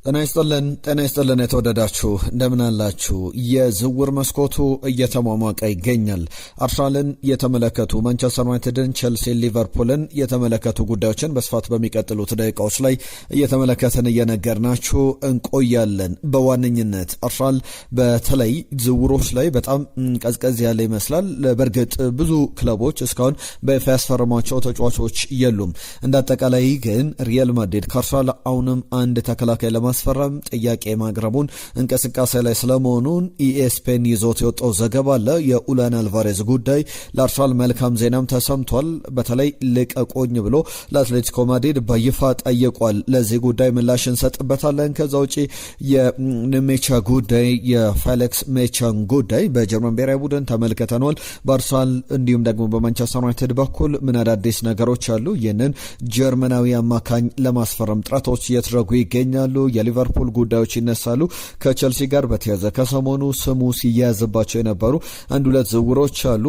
ጤና ይስጥልን የተወደዳችሁ እንደምን አላችሁ? የዝውውር መስኮቱ እየተሟሟቀ ይገኛል። አርሰናልን የተመለከቱ ማንቸስተር ዩናይትድን፣ ቼልሲ፣ ሊቨርፑልን የተመለከቱ ጉዳዮችን በስፋት በሚቀጥሉት ደቂቃዎች ላይ እየተመለከትን እየነገርናችሁ እንቆያለን። በዋነኝነት አርሰናል በተለይ ዝውውሮች ላይ በጣም ቀዝቀዝ ያለ ይመስላል። በእርግጥ ብዙ ክለቦች እስካሁን በይፋ ያስፈረሟቸው ተጫዋቾች የሉም። እንዳጠቃላይ ግን ሪያል ማድሪድ ከአርሰናል አሁንም አንድ ተከላካይ ማስፈረም ጥያቄ ማቅረቡን እንቅስቃሴ ላይ ስለመሆኑን ኢኤስፔን ይዞት የወጣው ዘገባ አለ። የኡሊያን አልቫሬዝ ጉዳይ ለአርሰናል መልካም ዜናም ተሰምቷል። በተለይ ልቀቆኝ ብሎ ለአትሌቲኮ ማድሪድ በይፋ ጠይቋል። ለዚህ ጉዳይ ምላሽ እንሰጥበታለን። ከዛ ውጪ የሜቻ ጉዳይ የፌሊክስ ሜቻን ጉዳይ በጀርመን ብሔራዊ ቡድን ተመልክተናል። በአርሰናል እንዲሁም ደግሞ በማንቸስተር ዩናይትድ በኩል ምን አዳዲስ ነገሮች አሉ? ይህንን ጀርመናዊ አማካኝ ለማስፈረም ጥረቶች እየተደረጉ ይገኛሉ። የሊቨርፑል ጉዳዮች ይነሳሉ። ከቼልሲ ጋር በተያዘ ከሰሞኑ ስሙ ሲያያዝባቸው የነበሩ አንድ ሁለት ዝውውሮች አሉ።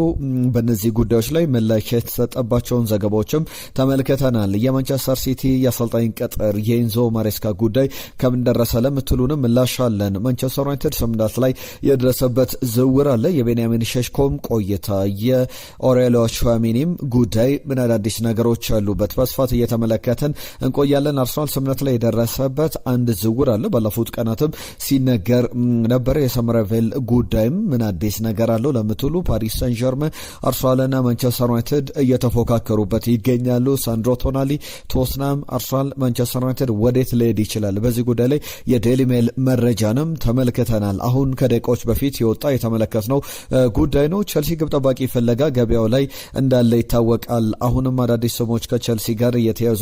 በእነዚህ ጉዳዮች ላይ ምላሽ የተሰጠባቸውን ዘገባዎችም ተመልክተናል። የማንቸስተር ሲቲ የአሰልጣኝ ቅጥር የኢንዞ ማሬስካ ጉዳይ ከምን ደረሰ ለምትሉንም ምላሽ አለን። ማንቸስተር ዩናይትድ ስምምነት ላይ የደረሰበት ዝውውር አለ። የቤንያሚን ሼሽኮም ቆይታ፣ የኦሬሎ ቹዋሜኒም ጉዳይ ምን አዳዲስ ነገሮች አሉበት በስፋት እየተመለከትን እንቆያለን። አርሰናል ስምምነት ላይ የደረሰበት አንድ ዝውውር አለ። ባለፉት ቀናትም ሲነገር ነበር። የሰምረቬል ጉዳይም ምን አዲስ ነገር አለው ለምትሉ ፓሪስ ሰን ዠርመን፣ አርሰናልና ማንቸስተር ዩናይትድ እየተፎካከሩበት ይገኛሉ። ሳንድሮ ቶናሊ፣ ቶትናም፣ አርሰናል፣ ማንቸስተር ዩናይትድ ወዴት ሊሄድ ይችላል? በዚህ ጉዳይ ላይ የዴይሊ ሜል መረጃንም ተመልክተናል። አሁን ከደቂቃዎች በፊት የወጣ የተመለከትነው ጉዳይ ነው። ቼልሲ ግብ ጠባቂ ፍለጋ ገበያው ላይ እንዳለ ይታወቃል። አሁንም አዳዲስ ስሞች ከቼልሲ ጋር እየተያዙ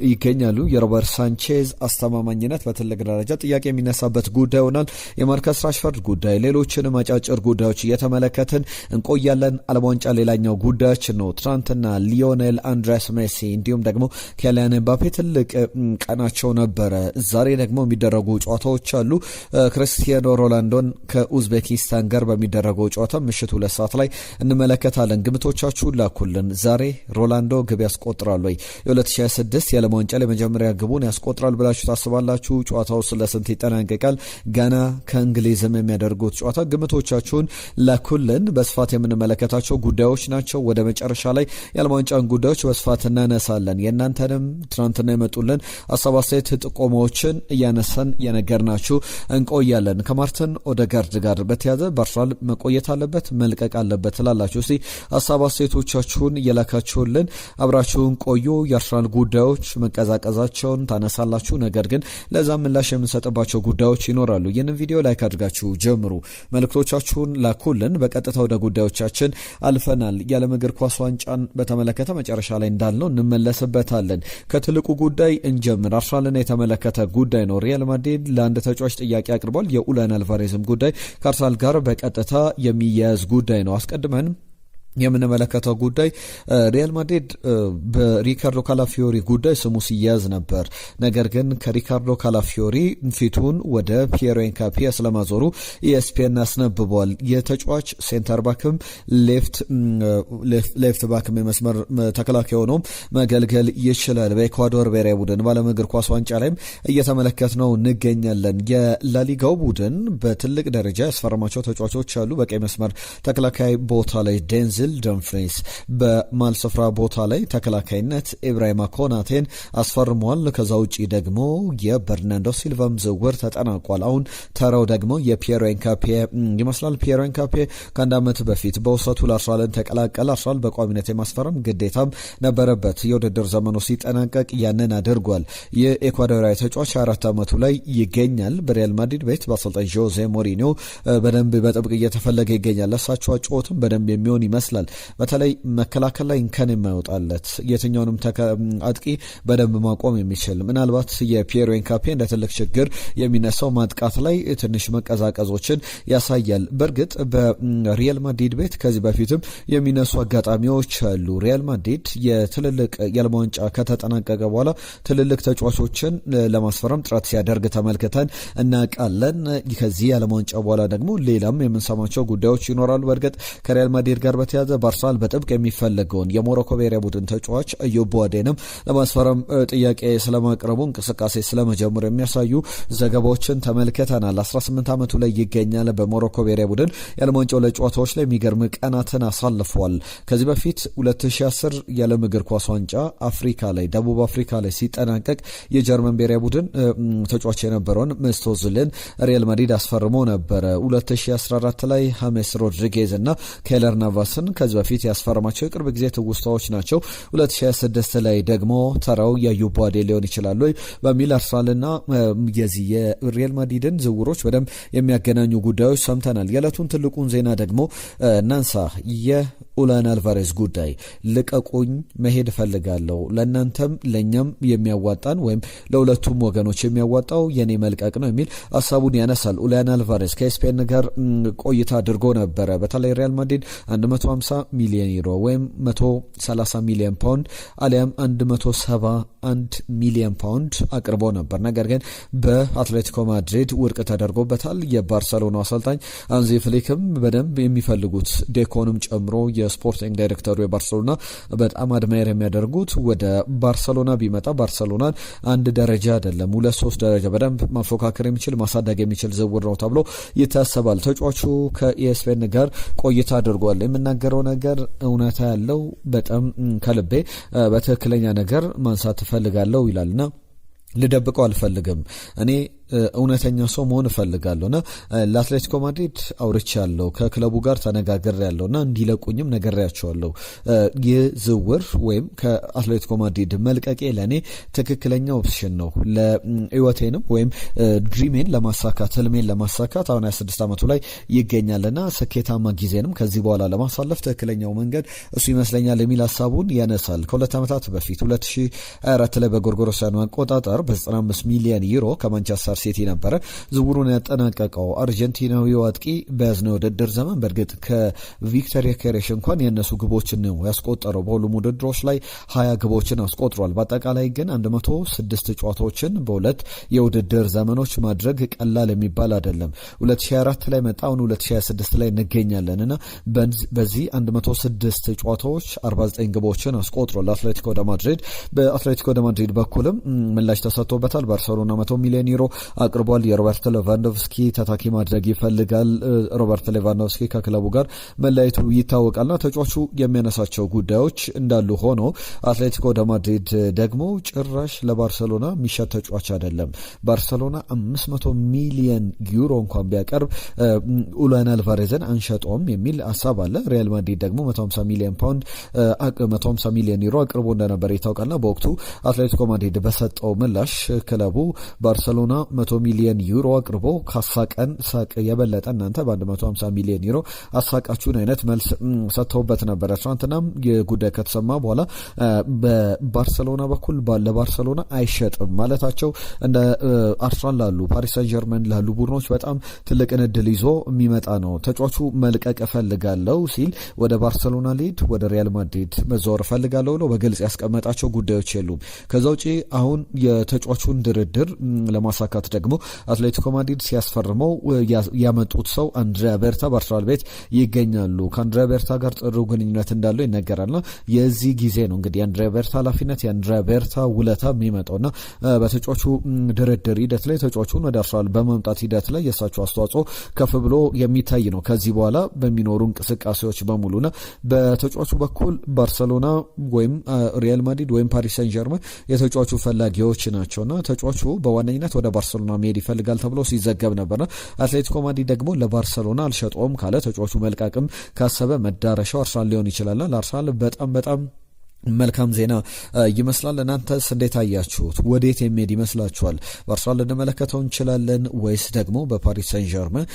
ይገኛሉ። የሮበርት ሳንቼዝ አስተማማኝነት በትልቅ ደረጃ ጥያቄ የሚነሳበት ጉዳይ ሆናል። የማርከስ ራሽፈርድ ጉዳይ፣ ሌሎችንም አጫጭር ጉዳዮች እየተመለከትን እንቆያለን። ዓለም ዋንጫ ሌላኛው ጉዳያችን ነው። ትናንትና ሊዮኔል አንድሬስ ሜሲ እንዲሁም ደግሞ ኬሊያን ኤምባፔ ትልቅ ቀናቸው ነበረ። ዛሬ ደግሞ የሚደረጉ ጨዋታዎች አሉ። ክርስቲያኖ ሮናልዶን ከኡዝቤኪስታን ጋር በሚደረገው ጨዋታ ምሽት 2 ሰዓት ላይ እንመለከታለን። ግምቶቻችሁን ላኩልን። ዛሬ ሮናልዶ ግብ ያስቆጥራል ወይ? የ2026 የዓለም ዋንጫ ለመጀመሪያ ግቡን ያስቆጥራል ብላችሁ ታስባላችሁ? ጨዋታው ስለስንት ይጠናቀቃል? ጋና ከእንግሊዝም የሚያደርጉት ጨዋታ ግምቶቻችሁን ላኩልን። በስፋት የምንመለከታቸው ጉዳዮች ናቸው። ወደ መጨረሻ ላይ የዓለም ዋንጫን ጉዳዮች በስፋት እናነሳለን። የእናንተንም ትናንትና የመጡልን ሀሳብ አስተያየት ጥቆማዎችን እያነሳን የነገርናችሁ እንቆያለን። ከማርቲን ኦዴጋርድ ጋር በተያዘ በአርሰናል መቆየት አለበት መልቀቅ አለበት ትላላችሁ? እስቲ ሀሳብ አስተያየቶቻችሁን እየላካችሁልን አብራችሁን ቆዩ። የአርሰናል ጉዳዮች መቀዛቀዛቸውን ታነሳላችሁ። ነገር ግን ለዛ ምላሽ የምንሰጥባቸው ጉዳዮች ይኖራሉ። ይህንን ቪዲዮ ላይክ አድርጋችሁ ጀምሩ። መልእክቶቻችሁን ላኩልን። በቀጥታ ወደ ጉዳዮቻችን አልፈናል። የዓለም እግር ኳስ ዋንጫን በተመለከተ መጨረሻ ላይ እንዳልነው እንመለስበታለን። ከትልቁ ጉዳይ እንጀምር። አርሰናልን የተመለከተ ጉዳይ ነው። ሪያል ማድሪድ ለአንድ ተጫዋች ጥያቄ አቅርቧል። የኡሊያን አልቫሬዝም ጉዳይ ከአርሰናል ጋር በቀጥታ የሚያያዝ ጉዳይ ነው። አስቀድመን የምንመለከተው ጉዳይ ሪያል ማድሪድ በሪካርዶ ካላፊዮሪ ጉዳይ ስሙ ሲያዝ ነበር። ነገር ግን ከሪካርዶ ካላፊዮሪ ፊቱን ወደ ፒየሮ ኤንካፒ ስለማዞሩ ኢኤስፒኤን አስነብቧል። የተጫዋች ሴንተር ባክም ሌፍት ባክም የመስመር ተከላካይ ሆኖ መገልገል ይችላል። በኤኳዶር ብሔራዊ ቡድን በዓለም እግር ኳስ ዋንጫ ላይም እየተመለከትነው እንገኛለን። የላሊጋው ቡድን በትልቅ ደረጃ ያስፈረማቸው ተጫዋቾች አሉ። በቀይ መስመር ተከላካይ ቦታ ላይ ዴንዝል ደምፍሪስ፣ በማል ስፍራ ቦታ ላይ ተከላካይነት ኢብራሂማ ኮናቴን አስፈርሟል። ከዛ ውጪ ደግሞ የበርናንዶ ሲልቫም ዝውውር ተጠናቋል። አሁን ተራው ደግሞ የፒየሮ ኤንካፒ ይመስላል። ፒየሮ ኤንካፒ ከአንድ ዓመት በፊት በውሰቱ ለአርሰናልን ተቀላቀለ። አርሰናል በቋሚነት የማስፈረም ግዴታም ነበረበት። የውድድር ዘመኑ ሲጠናቀቅ ያንን አድርጓል። የኤኳዶራዊ ተጫዋች 4 ዓመቱ ላይ ይገኛል። በሪያል ማድሪድ ቤት በአሰልጣኝ ጆዜ ሞሪኒዮ በደንብ በጥብቅ እየተፈለገ ይገኛል። ለሳቸው አጨዋወትም በደንብ የሚሆን ይመስላል። በተለይ መከላከል ላይ እንከን የማይወጣለት የትኛውንም አጥቂ በደንብ ማቆም የሚችል ምናልባት የፒየሮ ኤንካፒ እንደ ትልቅ ችግር የሚነሳው ማጥቃት ላይ ትንሽ መቀዛቀዞችን ያሳያል። በእርግጥ በሪያል ማድሪድ ቤት ከዚህ በፊትም የሚነሱ አጋጣሚዎች አሉ። ሪያል ማድሪድ የትልልቅ የዓለም ዋንጫ ከተጠናቀቀ በኋላ ትልልቅ ተጫዋቾችን ለማስፈረም ጥረት ሲያደርግ ተመልክተን እናውቃለን። ከዚህ የዓለም ዋንጫ በኋላ ደግሞ ሌላም የምንሰማቸው ጉዳዮች ይኖራሉ። በእርግጥ ከሪያል ማድሪድ ጋር በተያያዘ በተያያዘ በአርሰናል በጥብቅ የሚፈለገውን የሞሮኮ ብሔራዊ ቡድን ተጫዋች አዩብ ቡዋዴንም ለማስፈረም ጥያቄ ስለማቅረቡ እንቅስቃሴ ስለመጀመሩ የሚያሳዩ ዘገባዎችን ተመልክተናል። 18 ዓመቱ ላይ ይገኛል። በሞሮኮ ብሔራዊ ቡድን የዓለም ዋንጫው ለጨዋታዎች ላይ የሚገርም ቀናትን አሳልፏል። ከዚህ በፊት 2010 የዓለም እግር ኳስ ዋንጫ አፍሪካ ላይ ደቡብ አፍሪካ ላይ ሲጠናቀቅ የጀርመን ብሔራዊ ቡድን ተጫዋች የነበረውን መስት ኦዚልን ሪያል ማድሪድ አስፈርሞ ነበረ። 2014 ላይ ሃሜስ ሮድሪጌዝ እና ኬለር ናቫስን ከዚህ በፊት ያስፈረማቸው የቅርብ ጊዜ ትውስታዎች ናቸው። 2026 ላይ ደግሞ ተራው የአዩብ ቡዋዴ ሊሆን ይችላል ወይ በሚል አርሰናልና የዚህ የሪያል ማድሪድን ዝውውሮች በደንብ የሚያገናኙ ጉዳዮች ሰምተናል። የዕለቱን ትልቁን ዜና ደግሞ ናንሳ። የኡላን አልቫሬዝ ጉዳይ ልቀቁኝ፣ መሄድ እፈልጋለሁ፣ ለእናንተም ለእኛም የሚያዋጣን ወይም ለሁለቱም ወገኖች የሚያዋጣው የኔ መልቀቅ ነው የሚል ሀሳቡን ያነሳል። ኡላን አልቫሬዝ ከስፔን ጋር ቆይታ አድርጎ ነበረ። በተለይ ሪያል ማድሪድ 150 ሚሊዮን ዩሮ ወይም 130 ሚሊዮን ፓውንድ አሊያም 171 ሚሊዮን ፓውንድ አቅርቦ ነበር። ነገር ግን በአትሌቲኮ ማድሪድ ውድቅ ተደርጎበታል። የባርሰሎናው አሰልጣኝ አንዚ ፍሊክም በደንብ የሚፈልጉት ዴኮንም ጨምሮ የስፖርቲንግ ዳይሬክተሩ የባርሰሎና በጣም አድማየር የሚያደርጉት ወደ ባርሰሎና ቢመጣ ባርሰሎናን አንድ ደረጃ አይደለም 2-3 ደረጃ በደንብ ማፎካከር የሚችል ማሳደግ የሚችል ዝውውር ነው ተብሎ ይታሰባል። ተጫዋቹ ከኢኤስፔን ጋር ቆይታ አድርጓል። የምናገረው ነገር እውነታ ያለው በጣም ከልቤ በትክክለኛ ነገር ማንሳት እፈልጋለሁ ይላልና ልደብቀው አልፈልግም። እኔ እውነተኛ ሰው መሆን እፈልጋለሁና ለአትሌቲኮ ማድሪድ አውርቻለሁ፣ ከክለቡ ጋር ተነጋግሬያለሁና እንዲለቁኝም ነግሬያቸዋለሁ። ይህ ዝውውር ወይም ከአትሌቲኮ ማድሪድ መልቀቄ ለእኔ ትክክለኛ ኦፕሽን ነው። ለህይወቴንም ወይም ድሪሜን ለማሳካት ህልሜን ለማሳካት አሁን 26 ዓመቱ ላይ ይገኛልና ስኬታማ ጊዜንም ከዚህ በኋላ ለማሳለፍ ትክክለኛው መንገድ እሱ ይመስለኛል የሚል ሀሳቡን ያነሳል። ከሁለት ዓመታት በፊት 2024 ላይ በጎርጎሮሳውያኑ አቆጣጠር በ95 ሚሊዮን ዩሮ ከማንቸስተር ሲቲ ነበረ ዝውውሩን ያጠናቀቀው። አርጀንቲናዊው አጥቂ በያዝነው ውድድር ዘመን በእርግጥ ከቪክተር ዮኬሬሽ እንኳን የነሱ ግቦችን ነው ያስቆጠረው። በሁሉም ውድድሮች ላይ 20 ግቦችን አስቆጥሯል። በአጠቃላይ ግን 106 ጨዋታዎችን በሁለት የውድድር ዘመኖች ማድረግ ቀላል የሚባል አይደለም። 2024 ላይ መጣ፣ አሁን 2026 ላይ እንገኛለንና በዚህ 106 ጨዋታዎች 49 ግቦችን አስቆጥሯል ለአትሌቲኮ ደ ማድሪድ። በአትሌቲኮ ደ ማድሪድ በኩልም ምላሽ ተሰጥቶበታል። ባርሰሎና 100 ሚሊዮን ዩሮ አቅርቧል። የሮበርት ሌቫንዶቭስኪ ተታኪ ማድረግ ይፈልጋል። ሮበርት ሌቫንዶቭስኪ ከክለቡ ጋር መለያየቱ ይታወቃልና ተጫዋቹ የሚያነሳቸው ጉዳዮች እንዳሉ ሆኖ አትሌቲኮ ደ ማድሪድ ደግሞ ጭራሽ ለባርሰሎና የሚሸጥ ተጫዋች አይደለም። ባርሰሎና 500 ሚሊዮን ዩሮ እንኳን ቢያቀርብ ኡላን አልቫሬዝን አንሸጦም የሚል ሀሳብ አለ። ሪያል ማድሪድ ደግሞ 150 ሚሊዮን ፓውንድ 150 ሚሊዮን ዩሮ አቅርቦ እንደነበር ይታወቃልና በወቅቱ አትሌቲኮ ማድሪድ በሰጠው ምላሽ ክለቡ ባርሰሎና 100 ሚሊዮን ዩሮ አቅርቦ ካሳቀን ሳቅ የበለጠ እናንተ በ150 ሚሊዮን ዩሮ አሳቃችሁን አይነት መልስ ሰጥተውበት ነበረ። ትናንትናም የጉዳይ ከተሰማ በኋላ በባርሰሎና በኩል ለባርሰሎና አይሸጥም ማለታቸው እንደ አርሰናል ላሉ ፓሪስ ሳን ጀርመን ላሉ ቡድኖች በጣም ትልቅን እድል ይዞ የሚመጣ ነው። ተጫዋቹ መልቀቅ እፈልጋለሁ ሲል ወደ ባርሰሎና ሊድ ወደ ሪያል ማድሪድ መዛወር እፈልጋለሁ ብሎ በግልጽ ያስቀመጣቸው ጉዳዮች የሉም። ከዛ ውጪ አሁን የተጫዋቹን ድርድር ለማሳካት ደግሞ አትሌቲኮ ማድሪድ ሲያስፈርመው ያመጡት ሰው አንድሪያ ቤርታ በአርሰናል ቤት ይገኛሉ። ከአንድሪያ ቤርታ ጋር ጥሩ ግንኙነት እንዳለው ይነገራልና የዚህ ጊዜ ነው እንግዲህ የአንድሪያ ቤርታ ኃላፊነት የአንድሪያ ቤርታ ውለታ የሚመጣውና በተጫዋቹ ድርድር ሂደት ላይ ተጫዋቹን ወደ አርሰናል በማምጣት ሂደት ላይ የእሳቸው አስተዋጽኦ ከፍ ብሎ የሚታይ ነው ከዚህ በኋላ በሚኖሩ እንቅስቃሴዎች በሙሉና በተጫዋቹ በኩል ባርሰሎና ወይም ሪያል ማድሪድ ወይም ፓሪስ ሳን ጀርመን የተጫዋቹ ፈላጊዎች ናቸውና ተጫዋቹ በዋነኝነት ወደ ባርሰሎና መሄድ ይፈልጋል ተብሎ ሲዘገብ ነበርና አትሌቲኮ ማድሪድ ደግሞ ለባርሰሎና አልሸጠውም ካለ ተጫዋቹ መልቀቅም ካሰበ መዳረሻው አርሰናል ሊሆን ይችላል። ለአርሰናል በጣም መልካም ዜና ይመስላል። እናንተስ እንዴት አያችሁት? ወዴት የሚሄድ ይመስላችኋል? በአርሰናል ልንመለከተው እንችላለን ወይስ ደግሞ በፓሪስ ሳን ጀርመን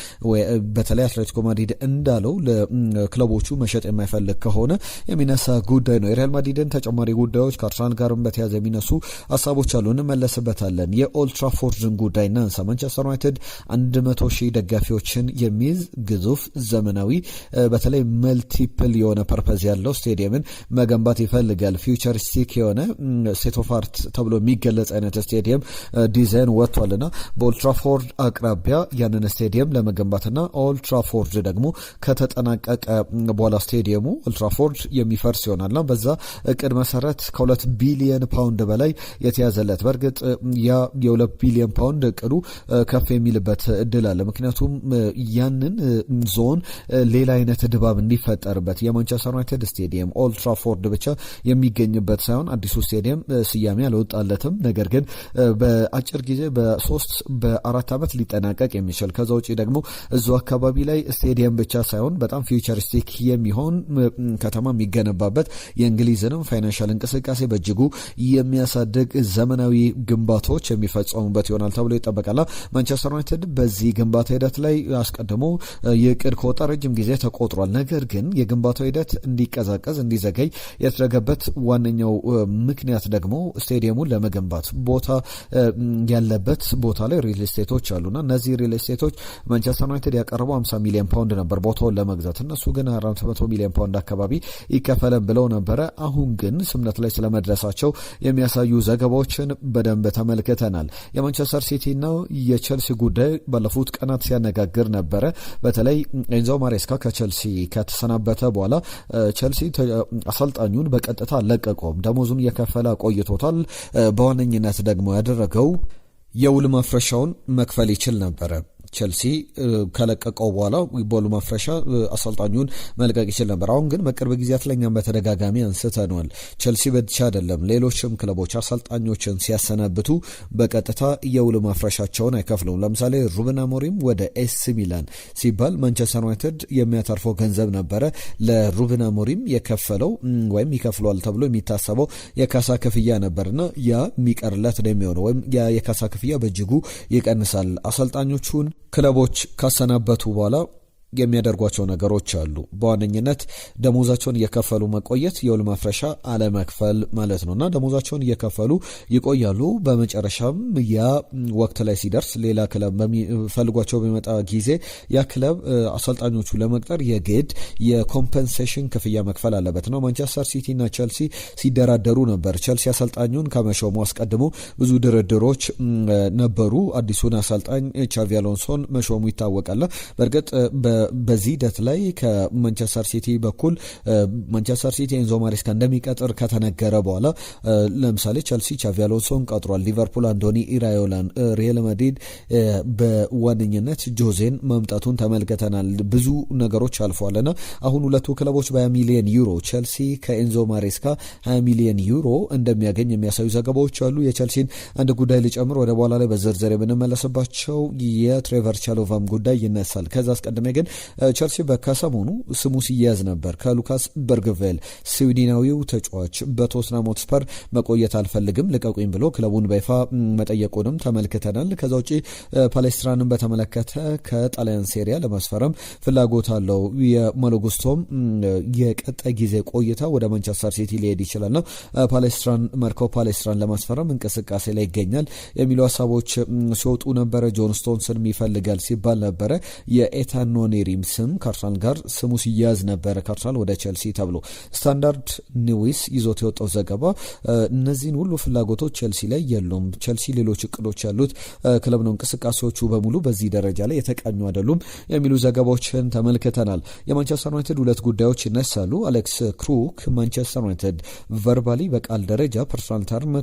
በተለይ አትሌቲኮ ማድሪድ እንዳለው ለክለቦቹ መሸጥ የማይፈልግ ከሆነ የሚነሳ ጉዳይ ነው። የሪያል ማድሪድን ተጨማሪ ጉዳዮች ከአርሰናል ጋርም በተያዘ የሚነሱ ሀሳቦች አሉ፣ እንመለስበታለን። የኦልትራፎርድን ጉዳይ እናንሳ። ማንቸስተር ዩናይትድ 100,000 ደጋፊዎችን የሚይዝ ግዙፍ ዘመናዊ በተለይ መልቲፕል የሆነ ፐርፐዝ ያለው ስቴዲየምን መገንባት ይፈልጋል። ያስፈልጋል። ፊውቸሪስቲክ የሆነ ስቴት ኦፍ አርት ተብሎ የሚገለጽ አይነት ስቴዲየም ዲዛይን ወጥቷልና በኦልትራፎርድ አቅራቢያ ያንን ስቴዲየም ለመገንባትና ኦልትራፎርድ ደግሞ ከተጠናቀቀ በኋላ ስቴዲየሙ ኦልትራፎርድ የሚፈርስ ይሆናልና በዛ እቅድ መሰረት ከ2 ቢሊዮን ፓውንድ በላይ የተያዘለት። በእርግጥ ያ የ2 ቢሊዮን ፓውንድ እቅዱ ከፍ የሚልበት እድል አለ። ምክንያቱም ያንን ዞን ሌላ አይነት ድባብ እንዲፈጠርበት የማንቸስተር ዩናይትድ ስቴዲየም ኦልትራፎርድ ብቻ የሚገኝበት ሳይሆን አዲሱ ስቴዲየም ስያሜ አልወጣለትም። ነገር ግን በአጭር ጊዜ በ4 ዓመት ሊጠናቀቅ የሚችል ከዛ ውጪ ደግሞ እዙ አካባቢ ላይ ስቴዲየም ብቻ ሳይሆን በጣም ፊውቸሪስቲክ የሚሆን ከተማ የሚገነባበት የእንግሊዝንም ፋይናንሻል እንቅስቃሴ በእጅጉ የሚያሳድግ ዘመናዊ ግንባታዎች የሚፈጸሙበት ይሆናል ተብሎ ይጠበቃል። ማንቸስተር ዩናይትድ በዚህ ግንባታ ሂደት ላይ አስቀድሞ የእቅድ ከወጣ ረጅም ጊዜ ተቆጥሯል። ነገር ግን የግንባታው ሂደት እንዲቀዛቀዝ እንዲዘገይ የተደረገበት ዋነኛው ምክንያት ደግሞ ስቴዲየሙን ለመገንባት ቦታ ያለበት ቦታ ላይ ሪል ስቴቶች አሉና እነዚህ ሪል ስቴቶች ማንቸስተር ዩናይትድ ያቀረበው 50 ሚሊዮን ፓውንድ ነበር ቦታውን ለመግዛት። እነሱ ግን 400 ሚሊዮን ፓውንድ አካባቢ ይከፈለን ብለው ነበረ። አሁን ግን ስምነት ላይ ስለመድረሳቸው የሚያሳዩ ዘገባዎችን በደንብ ተመልክተናል። የማንቸስተር ሲቲና የቸልሲ ጉዳይ ባለፉት ቀናት ሲያነጋግር ነበረ። በተለይ ኤንዞ ማሬስካ ከቸልሲ ከተሰናበተ በኋላ ቸልሲ አሰልጣኙን በቀጥታ አልለቀቀውም። ደሞዙን እየከፈለ ቆይቶታል። በዋነኝነት ደግሞ ያደረገው የውል ማፍረሻውን መክፈል ይችል ነበረ። ቸልሲ ከለቀቀው በኋላ ቦሉ ማፍረሻ አሰልጣኙን መልቀቅ ይችል ነበር። አሁን ግን በቅርብ ጊዜያት ላይ እኛም በተደጋጋሚ አንስተናል። ቸልሲ ብቻ አይደለም ሌሎችም ክለቦች አሰልጣኞችን ሲያሰናብቱ በቀጥታ የውል ማፍረሻቸውን አይከፍሉም። ለምሳሌ ሩበን አሞሪም ወደ ኤሲ ሚላን ሲባል ማንቸስተር ዩናይትድ የሚያተርፈው ገንዘብ ነበረ። ለሩበን አሞሪም የከፈለው ወይም ይከፍሏል ተብሎ የሚታሰበው የካሳ ክፍያ ነበርና ያ የሚቀርለት ነው የሚሆነው ወይም ያ የካሳ ክፍያ በእጅጉ ይቀንሳል። አሰልጣኞቹን ክለቦች ካሰናበቱ በኋላ የሚያደርጓቸው ነገሮች አሉ። በዋነኝነት ደሞዛቸውን እየከፈሉ መቆየት፣ የውል ማፍረሻ አለመክፈል ማለት ነውና ደሞዛቸውን እየከፈሉ ይቆያሉ። በመጨረሻም ያ ወቅት ላይ ሲደርስ ሌላ ክለብ በሚፈልጓቸው በሚመጣ ጊዜ ያ ክለብ አሰልጣኞቹ ለመቅጠር የግድ የኮምፐንሴሽን ክፍያ መክፈል አለበት ነው። ማንቸስተር ሲቲ እና ቸልሲ ሲደራደሩ ነበር። ቸልሲ አሰልጣኙን ከመሾሙ አስቀድሞ ብዙ ድርድሮች ነበሩ። አዲሱን አሰልጣኝ ቻቪ አሎንሶን መሾሙ ይታወቃል። በእርግጥ በዚህ ሂደት ላይ ከማንቸስተር ሲቲ በኩል ማንቸስተር ሲቲ ኤንዞ ማሬስካ እንደሚቀጥር ከተነገረ በኋላ ለምሳሌ ቸልሲ ቻቪ አሎንሶን ቀጥሯል። ሊቨርፑል አንዶኒ ኢራዮላን፣ ሪያል ማድሪድ በዋነኝነት ጆዜን መምጣቱን ተመልክተናል። ብዙ ነገሮች አልፏልና አሁን ሁለቱ ክለቦች በ20 ሚሊዮን ዩሮ ቸልሲ ከኤንዞ ማሬስካ 20 ሚሊዮን ዩሮ እንደሚያገኝ የሚያሳዩ ዘገባዎች አሉ። የቸልሲን አንድ ጉዳይ ልጨምር፣ ወደ በኋላ ላይ በዝርዝር የምንመለስባቸው የትሬቨር ቻሎቫም ጉዳይ ይነሳል። ከዛ አስቀድሜ ግን ቸልሲ ከሰሞኑ ስሙ ሲያዝ ነበር። ከሉካስ በርግቬል ስዊድናዊው ተጫዋች በቶትናም ሆትስፐር መቆየት አልፈልግም ልቀቁኝ ብሎ ክለቡን በይፋ መጠየቁንም ተመልክተናል። ከዛ ውጪ ፓሌስትራንን በተመለከተ ከጣሊያን ሴሪያ ለማስፈረም ፍላጎት አለው። የማሎጉስቶም የቀጣይ ጊዜ ቆይታ ወደ ማንቸስተር ሲቲ ሊሄድ ይችላልና ማርኮ ፓሌስትራን ለማስፈረም እንቅስቃሴ ላይ ይገኛል የሚሉ ሀሳቦች ሲወጡ ነበረ። ጆን ስቶንስን ይፈልጋል ሲባል ነበረ። የኤታን ኖኔሪም ስም ከአርሰናል ጋር ስሙ ሲያዝ ነበረ። ከአርሰናል ወደ ቸልሲ ተብሎ ስታንዳርድ ኒውስ ይዞት የወጣው ዘገባ እነዚህን ሁሉ ፍላጎቶች ቸልሲ ላይ የሉም። ቸልሲ ሌሎች እቅዶች ያሉት ክለብ ነው። እንቅስቃሴዎቹ በሙሉ በዚህ ደረጃ ላይ የተቃኙ አይደሉም የሚሉ ዘገባዎችን ተመልክተናል። የማንቸስተር ዩናይትድ ሁለት ጉዳዮች ይነሳሉ። አሌክስ ክሩክ ማንቸስተር ዩናይትድ ቨርባሊ በቃል ደረጃ ፐርሰናል ተርም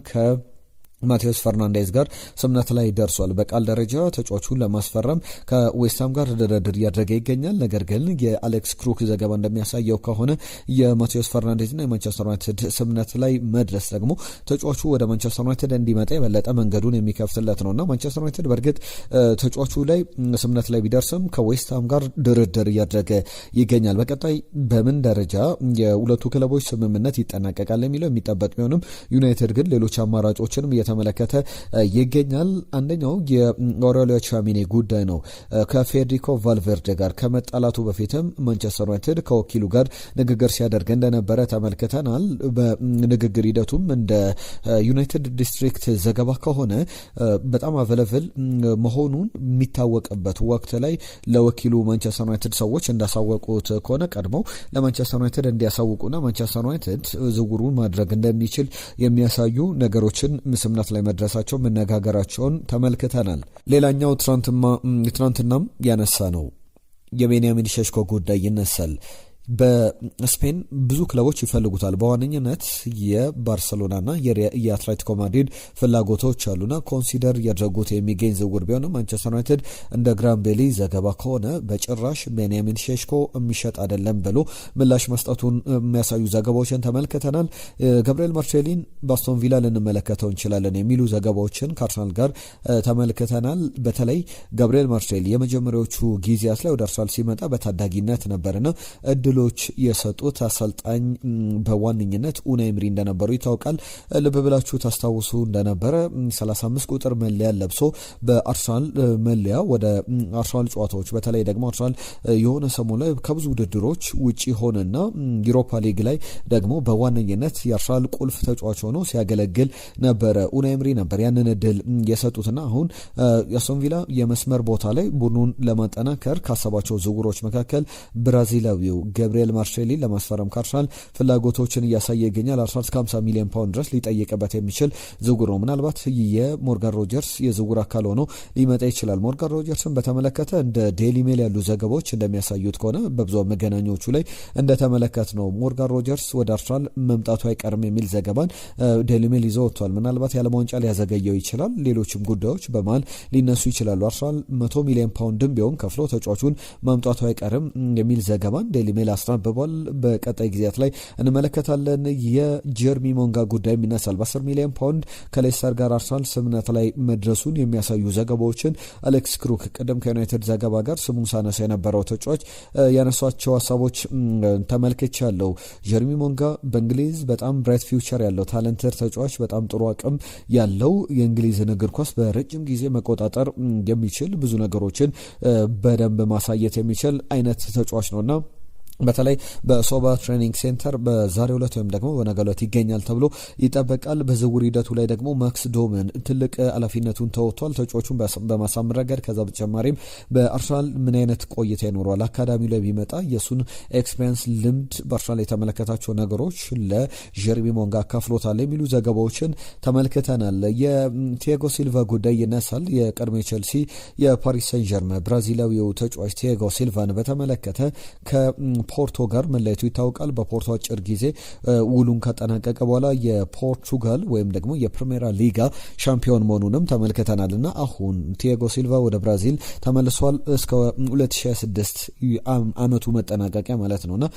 ማቴዎስ ፈርናንዴዝ ጋር ስምነት ላይ ደርሷል። በቃል ደረጃ ተጫዋቹን ለማስፈረም ከዌስትሃም ጋር ድርድር እያደረገ ይገኛል። ነገር ግን የአሌክስ ክሩክ ዘገባ እንደሚያሳየው ከሆነ የማቴዎስ ፈርናንዴዝና የማንቸስተር ዩናይትድ ስምነት ላይ መድረስ ደግሞ ተጫዋቹ ወደ ማንቸስተር ዩናይትድ እንዲመጣ የበለጠ መንገዱን የሚከፍትለት ነውና ማንቸስተር ዩናይትድ በእርግጥ ተጫዋቹ ላይ ስምነት ላይ ቢደርስም ከዌስትሃም ጋር ድርድር እያደረገ ይገኛል። በቀጣይ በምን ደረጃ የሁለቱ ክለቦች ስምምነት ይጠናቀቃል የሚለው የሚጠበቅ ቢሆንም ዩናይትድ ግን ሌሎች አማራጮችንም እየተመለከተ ይገኛል። አንደኛው የአውሬሊዮ ቻሚኒ ጉዳይ ነው። ከፌዴሪኮ ቫልቬርዴ ጋር ከመጣላቱ በፊትም ማንቸስተር ዩናይትድ ከወኪሉ ጋር ንግግር ሲያደርግ እንደነበረ ተመልክተናል። በንግግር ሂደቱም እንደ ዩናይትድ ዲስትሪክት ዘገባ ከሆነ በጣም አቨለብል መሆኑን የሚታወቅበት ወቅት ላይ ለወኪሉ ማንቸስተር ዩናይትድ ሰዎች እንዳሳወቁት ከሆነ ቀድመው ለማንቸስተር ዩናይትድ እንዲያሳውቁና ማንቸስተር ዩናይትድ ዝውውሩን ማድረግ እንደሚችል የሚያሳዩ ነገሮችን ስምምነት ላይ መድረሳቸው መነጋገራቸውን ተመልክተናል። ሌላኛው ትናንትናም ያነሳ ነው የቤንያሚን ሼሽኮ ጉዳይ ይነሳል። በስፔን ብዙ ክለቦች ይፈልጉታል። በዋነኝነት የባርሰሎናና የአትሌቲኮ ማድሪድ ፍላጎቶች አሉና ኮንሲደር ያደረጉት የሚገኝ ዝውውር ቢሆንም ማንቸስተር ዩናይትድ እንደ ግራንቤሊ ዘገባ ከሆነ በጭራሽ ቤንያሚን ሼሽኮ የሚሸጥ አይደለም ብሎ ምላሽ መስጠቱን የሚያሳዩ ዘገባዎችን ተመልክተናል። ገብርኤል ማርቼሊን በአስቶን ቪላ ልንመለከተው እንችላለን የሚሉ ዘገባዎችን ከአርሰናል ጋር ተመልክተናል። በተለይ ገብርኤል ማርቼሊ የመጀመሪያዎቹ ጊዜያት ላይ ወደ አርሰናል ሲመጣ በታዳጊነት ነበርና እድሎች የሰጡት አሰልጣኝ በዋነኝነት ኡናይ ኤምሪ እንደነበሩ ይታወቃል። ልብ ብላችሁ ታስታውሱ እንደነበረ 35 ቁጥር መለያ ለብሶ በአርሰናል መለያ ወደ አርሰናል ጨዋታዎች በተለይ ደግሞ አርሰናል የሆነ ሰሞን ላይ ከብዙ ውድድሮች ውጪ ሆነና ዩሮፓ ሊግ ላይ ደግሞ በዋነኝነት የአርሰናል ቁልፍ ተጫዋች ሆኖ ሲያገለግል ነበረ። ኡናይ ኤምሪ ነበር ያንን እድል የሰጡትና አሁን የአስቶን ቪላ የመስመር ቦታ ላይ ቡድኑን ለማጠናከር ካሰባቸው ዝውውሮች መካከል ብራዚላዊው ገብርኤል ማርቼሊ ለማስፈረም ከአርሰናል ፍላጎቶችን እያሳየ ይገኛል። አርሰናል እስከ 50 ሚሊዮን ፓውንድ ድረስ ሊጠይቅበት የሚችል ዝውውር ነው። ምናልባት የሞርጋን ሮጀርስ የዝውውር አካል ሆኖ ሊመጣ ይችላል። ሞርጋን ሮጀርስን በተመለከተ እንደ ዴይሊ ሜል ያሉ ዘገባዎች እንደሚያሳዩት ከሆነ በብዙ መገናኛዎቹ ላይ እንደተመለከት ነው ሞርጋን ሮጀርስ ወደ አርሰናል መምጣቱ አይቀርም የሚል ዘገባን ዴይሊ ሜል ይዞ ወጥቷል። ምናልባት የዓለም ዋንጫ ሊያዘገየው ይችላል። ሌሎችም ጉዳዮች በመሃል ሊነሱ ይችላሉ። አርሰናል 100 ሚሊዮን ፓውንድም ቢሆን ከፍሎ ተጫዋቹን መምጣቱ አይቀርም የሚል ዘገባን ዴይሊ ሜል አስነብቧል። በቀጣይ ጊዜያት ላይ እንመለከታለን። የጀርሚ ሞንጋ ጉዳይ ይነሳል። በ10 ሚሊዮን ፓውንድ ከሌስተር ጋር አርሰናል ስምምነት ላይ መድረሱን የሚያሳዩ ዘገባዎችን አሌክስ ክሩክ ቀደም ከዩናይትድ ዘገባ ጋር ስሙን ሳነሳ የነበረው ተጫዋች ያነሷቸው ሀሳቦች ተመልክቻለሁ። ጀርሚ ሞንጋ በእንግሊዝ በጣም ብራይት ፊውቸር ያለው ታለንትድ ተጫዋች፣ በጣም ጥሩ አቅም ያለው የእንግሊዝን እግር ኳስ በረጅም ጊዜ መቆጣጠር የሚችል ብዙ ነገሮችን በደንብ ማሳየት የሚችል አይነት ተጫዋች ነውና በተለይ በሶባ ትሬኒንግ ሴንተር በዛሬው ዕለት ወይም ደግሞ በነገው ዕለት ይገኛል ተብሎ ይጠበቃል። በዝውውር ሂደቱ ላይ ደግሞ ማክስ ዶመን ትልቅ ኃላፊነቱን ተወጥቷል ተጫዋቹን በማሳመን ረገድ። ከዛ በተጨማሪም በአርሰናል ምን አይነት ቆይታ ይኖረዋል፣ አካዳሚ ላይ ቢመጣ የሱን ኤክስፔሪንስ ልምድ በአርሰናል የተመለከታቸው ነገሮች ለጀርሚ ሞንጋ አካፍሎታል የሚሉ ዘገባዎችን ተመልክተናል። የቲያጎ ሲልቫ ጉዳይ ይነሳል። የቀድሞ ቼልሲ የፓሪስ ሰን ዠርመን ብራዚላዊው ተጫዋች ቲያጎ ሲልቫን በተመለከተ ፖርቶ ጋር መለየቱ ይታወቃል። በፖርቶ አጭር ጊዜ ውሉን ካጠናቀቀ በኋላ የፖርቹጋል ወይም ደግሞ የፕሪሜራ ሊጋ ሻምፒዮን መሆኑንም ተመልክተናል እና አሁን ቲያጎ ሲልቫ ወደ ብራዚል ተመልሷል እስከ 2026 ዓመቱ መጠናቀቂያ ማለት ነውና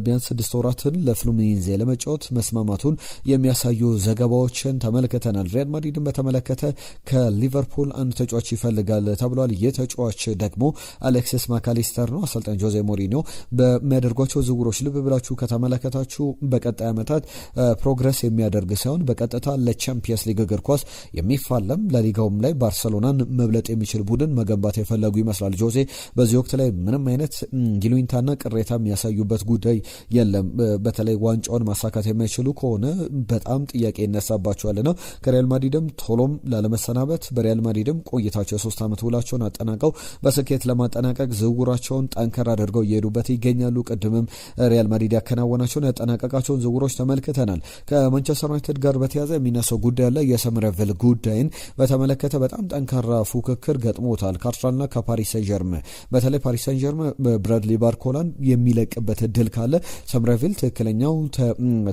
ቢያንስ 6 ወራትን ለፍሉሚኒንዜ ለመጫወት መስማማቱን የሚያሳዩ ዘገባዎችን ተመልክተናል። ሪያል ማድሪድን በተመለከተ ከሊቨርፑል አንድ ተጫዋች ይፈልጋል ተብሏል። የተጫዋች ደግሞ አሌክሲስ ማካሊስተር ነው። አሰልጣኝ ጆዜ ሞሪኒዮ በሚያደርጓቸው ዝውውሮች ልብ ብላችሁ ከተመለከታችሁ በቀጣይ ዓመታት ፕሮግረስ የሚያደርግ ሳይሆን በቀጥታ ለቻምፒየንስ ሊግ እግር ኳስ የሚፋለም ለሊጋውም ላይ ባርሰሎናን መብለጥ የሚችል ቡድን መገንባት የፈለጉ ይመስላል። ጆዜ በዚህ ወቅት ላይ ምንም አይነት ይሉኝታና ቅሬታ የሚያሳዩበት ጉዳይ የለም። በተለይ ዋንጫውን ማሳካት የማይችሉ ከሆነ በጣም ጥያቄ ይነሳባቸዋልና ከሪያል ማድሪድም ቶሎም ላለመሰናበት በሪያል ማድሪድም ቆይታቸው የ3 ዓመት ውላቸውን አጠናቀው በስኬት ለማጠናቀቅ ዝውውራቸውን ጠንከር አድርገው እየሄዱበት ይገኛሉ። ቅድምም ሪያል ማድሪድ ያከናወናቸውን ያጠናቀቃቸውን ዝውውሮች ተመልክተናል። ከማንቸስተር ዩናይትድ ጋር በተያያዘ የሚነሳው ጉዳይ አለ። የሰምረቪል ጉዳይን በተመለከተ በጣም ጠንካራ ፉክክር ገጥሞታል ከአርሰናልና ከፓሪስ ሰን ዠርመን። በተለይ ፓሪስ ሰን ዠርመን ብራድሊ ባርኮላን የሚለቅበት እድል ካለ ሰምረቪል ትክክለኛው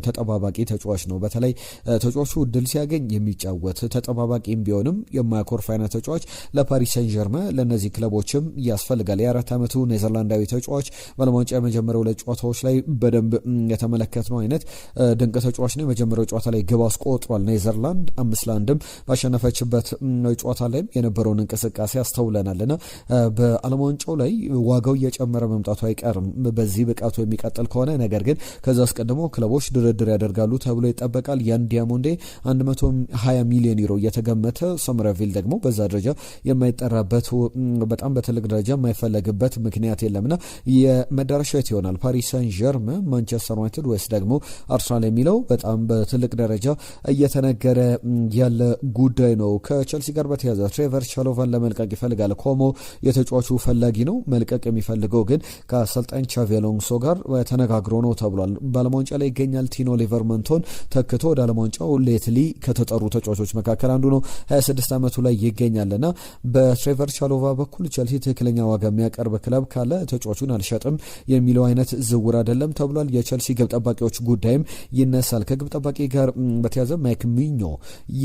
ተጠባባቂ ተጫዋች ነው። በተለይ ተጫዋቹ እድል ሲያገኝ የሚጫወት ተጠባባቂም ቢሆንም የማያኮርፍ አይነት ተጫዋች ለፓሪስ ሰን ዠርመን ለእነዚህ ክለቦችም ያስፈልጋል። የ4 ዓመቱ ኔዘርላንዳዊ ተጫዋች በዓለም ዋንጫ በመጀመሪያው ለጨዋታዎች ላይ በደንብ የተመለከትነው አይነት ድንቅ ተጫዋች ነው። የመጀመሪያው ጨዋታ ላይ ግብ አስቆጥሯል። ኔዘርላንድ 5-1 ባሸነፈችበት ጨዋታ ላይ የነበረውን እንቅስቃሴ አስተውለናልና በዓለም ዋንጫው ላይ ዋጋው እየጨመረ መምጣቱ አይቀርም በዚህ ብቃቱ የሚቀጥል ከሆነ። ነገር ግን ከዛ አስቀድሞ ክለቦች ድርድር ያደርጋሉ ተብሎ ይጠበቃል። ያን ዲያሞንዴ 120 ሚሊዮን ዩሮ እየተገመተ ሰምረቪል ደግሞ በዛ ደረጃ የማይጠራበት በጣም በትልቅ ደረጃ የማይፈለግበት ምክንያት የለምና የመዳረሻ የት ይሆናል? ፓሪስ ሳን ዠርመን፣ ማንቸስተር ዩናይትድ ወይስ ደግሞ አርሰናል የሚለው በጣም በትልቅ ደረጃ እየተነገረ ያለ ጉዳይ ነው። ከቸልሲ ጋር በተያዘ ትሬቨር ቻሎቫን ለመልቀቅ ይፈልጋል። ኮሞ የተጫዋቹ ፈላጊ ነው። መልቀቅ የሚፈልገው ግን ከአሰልጣኝ ቻቪ አሎንሶ ጋር ተነጋግሮ ነው ተብሏል። በዓለም ዋንጫ ላይ ይገኛል። ቲኖ ሊቨርመንቶን ተክቶ ወደ ዓለም ዋንጫው ሌትሊ ከተጠሩ ተጫዋቾች መካከል አንዱ ነው። 26 ዓመቱ ላይ ይገኛልና በትሬቨር ቻሎቫ በኩል ቸልሲ ትክክለኛ ዋጋ የሚያቀርብ ክለብ ካለ ተጫዋቹን አልሸጥም የሚለው አይነት ዝውውር አይደለም ተብሏል። የቸልሲ ግብ ጠባቂዎች ጉዳይም ይነሳል። ከግብ ጠባቂ ጋር በተያዘ ማይክ ሚኞ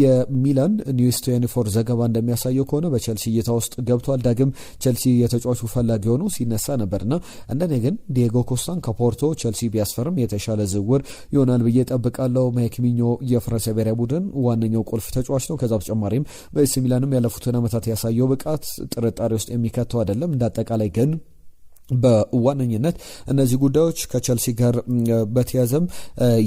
የሚላን ኒውስ 24 ዘገባ እንደሚያሳየው ከሆነ በቸልሲ እይታ ውስጥ ገብቷል። ዳግም ቸልሲ የተጫዋቹ ፈላጊ ሆኖ ሲነሳ ነበርና እንደኔ ግን ዲየጎ ኮስታን ከፖርቶ ቸልሲ ቢያስፈርም የተሻለ ዝውውር ይሆናል ብዬ ጠብቃለሁ። ማይክ ሚኞ የፈረንሳይ ብሔራዊ ቡድን ዋነኛው ቁልፍ ተጫዋች ነው። ከዛ በተጨማሪም በኤሲ ሚላንም ያለፉትን ዓመታት ያሳየው ብቃት ጥርጣሬ ውስጥ የሚከተው አይደለም። እንዳጠቃላይ ግን በዋነኝነት እነዚህ ጉዳዮች ከቸልሲ ጋር በተያዘም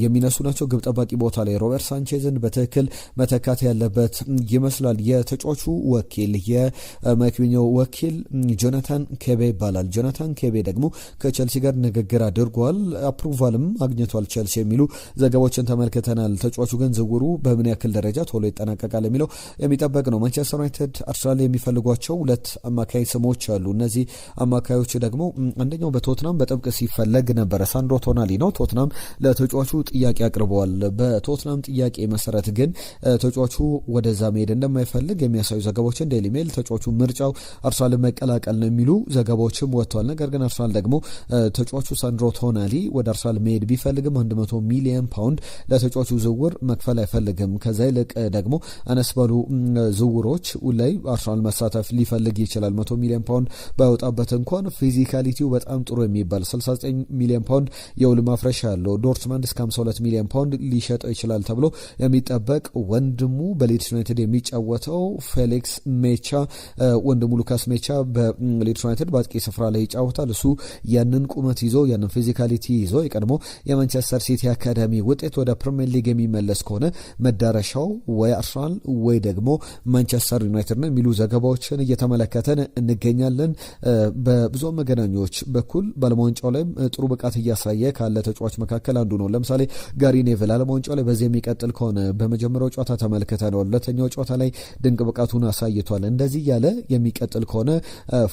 የሚነሱ ናቸው። ግብ ጠባቂ ቦታ ላይ ሮበርት ሳንቼዝን በትክክል መተካት ያለበት ይመስላል። የተጫዋቹ ወኪል የማይክሚኞ ወኪል ጆናታን ኬቤ ይባላል። ጆናታን ኬቤ ደግሞ ከቸልሲ ጋር ንግግር አድርጓል፣ አፕሩቫልም አግኝቷል ቸልሲ የሚሉ ዘገባዎችን ተመልክተናል። ተጫዋቹ ግን ዝውውሩ በምን ያክል ደረጃ ቶሎ ይጠናቀቃል የሚለው የሚጠበቅ ነው። ማንቸስተር ዩናይትድ አርሰናል የሚፈልጓቸው ሁለት አማካይ ስሞች አሉ። እነዚህ አማካዮች ደግሞ አንደኛው በቶትናም በጥብቅ ሲፈለግ ነበረ፣ ሳንድሮ ቶናሊ ነው። ቶትናም ለተጫዋቹ ጥያቄ አቅርበዋል። በቶትናም ጥያቄ መሰረት ግን ተጫዋቹ ወደዛ መሄድ እንደማይፈልግ የሚያሳዩ ዘገባዎችን ዴይሊ ሜል ተጫዋቹ ምርጫው አርሰናልን መቀላቀል ነው የሚሉ ዘገባዎችም ወጥተዋል። ነገር ግን አርሰናል ደግሞ ተጫዋቹ ሳንድሮ ቶናሊ ወደ አርሰናል መሄድ ቢፈልግም 100 ሚሊዮን ፓውንድ ለተጫዋቹ ዝውውር መክፈል አይፈልግም። ከዛ ይልቅ ደግሞ አነስ ባሉ ዝውውሮች ላይ አርሰናል መሳተፍ ሊፈልግ ይችላል። 100 ሚሊዮን ፓውንድ ባይወጣበት እንኳን ፊዚካሊቲው በጣም ጥሩ የሚባል 69 ሚሊዮን ፓውንድ የውል ማፍረሻ ያለው ዶርትመንድ እስከ 52 ሚሊዮን ፓውንድ ሊሸጠው ይችላል ተብሎ የሚጠበቅ ወንድሙ በሊድስ ዩናይትድ የሚጫወተው ፌሊክስ ሜቻ ወንድሙ ሉካስ ሜቻ በሊድስ ዩናይትድ በአጥቂ ስፍራ ላይ ይጫወታል። እሱ ያንን ቁመት ይዞ ያንን ፊዚካሊቲ ይዞ የቀድሞ የማንቸስተር ሲቲ አካዳሚ ውጤት ወደ ፕሪሚየር ሊግ የሚመለስ ከሆነ መዳረሻው ወይ አርሰናል ወይ ደግሞ ማንቸስተር ዩናይትድ ነው የሚሉ ዘገባዎችን እየተመለከተን እንገኛለን። በብዙ መገናኞች በኩል በዓለም ዋንጫው ላይ ጥሩ ብቃት እያሳየ ካለ ተጫዋች መካከል አንዱ ነው። ለምሳሌ ጋሪ ኔቭል ዓለም ዋንጫው ላይ በዚህ የሚቀጥል ከሆነ በመጀመሪያው ጨዋታ ተመልክተናል፣ ሁለተኛው ጨዋታ ላይ ድንቅ ብቃቱን አሳይቷል። እንደዚህ ያለ የሚቀጥል ከሆነ